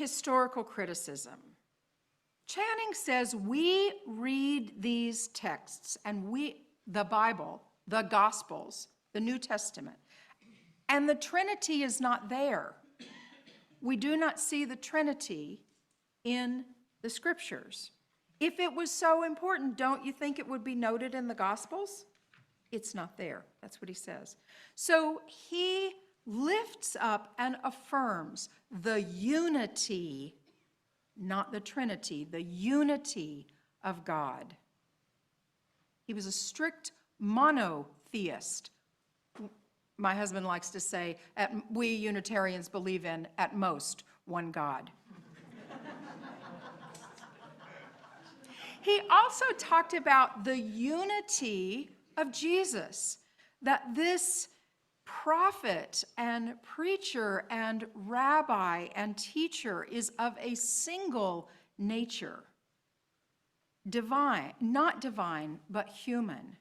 historical criticism. Channing says we read these texts and the Bible, the Gospels, the New Testament, and the Trinity is not there. We do not see the Trinity in the Scriptures. If it was so important, don't you think it would be noted in the Gospels? It's not there. That's what he says. So he lifts up and affirms the unity, not the Trinity, the unity of God. He was a strict monotheist. My husband likes to say, we Unitarians believe in, at most, one God. He also talked about the unity of Jesus, that this prophet and preacher and rabbi and teacher is of a single nature, divine, not divine, but human,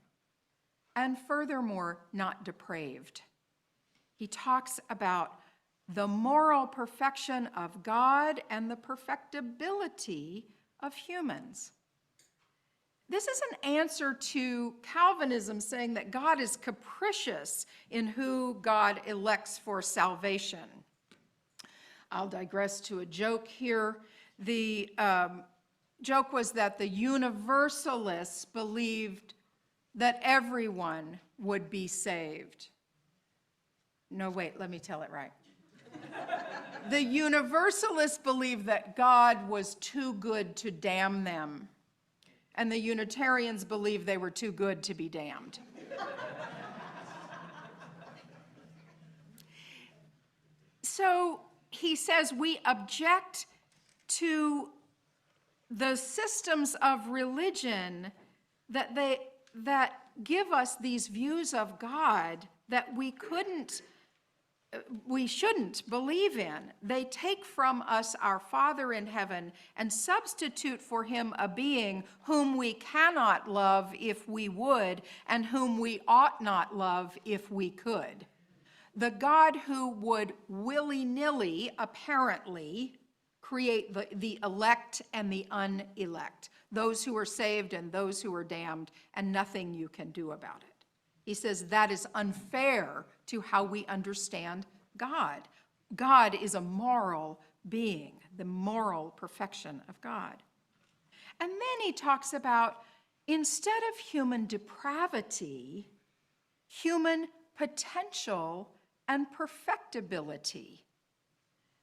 and furthermore, not depraved. He talks about the moral perfection of God and the perfectibility of humans. This is an answer to Calvinism saying that God is capricious in who God elects for salvation. I'll digress to a joke here. The joke was that the Universalists believed that everyone would be saved. No, wait, let me tell it right. The Universalists believed that God was too good to damn them, and the Unitarians believed they were too good to be damned. So he says we object to the systems of religion that give us these views of God that we shouldn't believe in. They take from us our Father in heaven and substitute for him a being whom we cannot love if we would, and whom we ought not love if we could. The God who would willy-nilly, apparently, create the elect and the unelect, those who are saved and those who are damned, and nothing you can do about it. He says that is unfair to how we understand God. God is a moral being, the moral perfection of God. And then he talks about, instead of human depravity, human potential and perfectibility.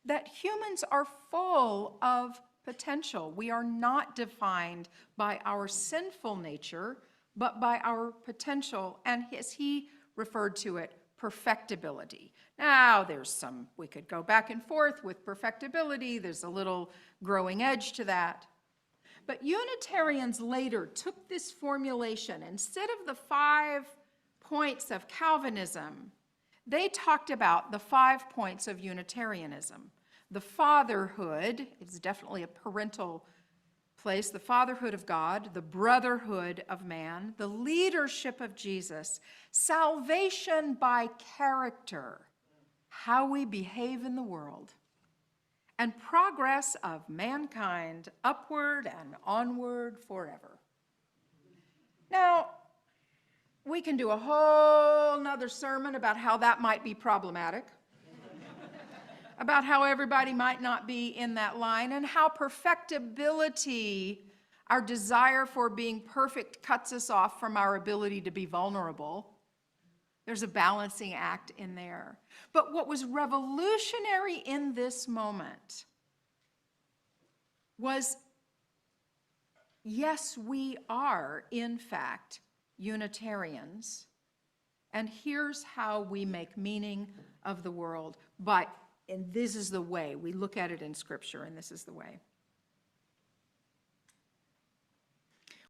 That humans are full of potential. We are not defined by our sinful nature, but by our potential, and as he referred to it, perfectibility. Now, we could go back and forth with perfectibility. There's a little growing edge to that. But Unitarians later took this formulation. Instead of the 5 points of Calvinism, they talked about the 5 points of Unitarianism. The fatherhood, it's definitely a parental place, the fatherhood of God, the brotherhood of man, the leadership of Jesus, salvation by character, how we behave in the world, and progress of mankind upward and onward forever. Now, we can do a whole nother sermon about how that might be problematic, about how everybody might not be in that line, and how perfectibility, our desire for being perfect, cuts us off from our ability to be vulnerable. There's a balancing act in there. But what was revolutionary in this moment was, yes, we are, in fact, Unitarians, and here's how we make meaning of the world. And this is the way. We look at it in Scripture, and this is the way.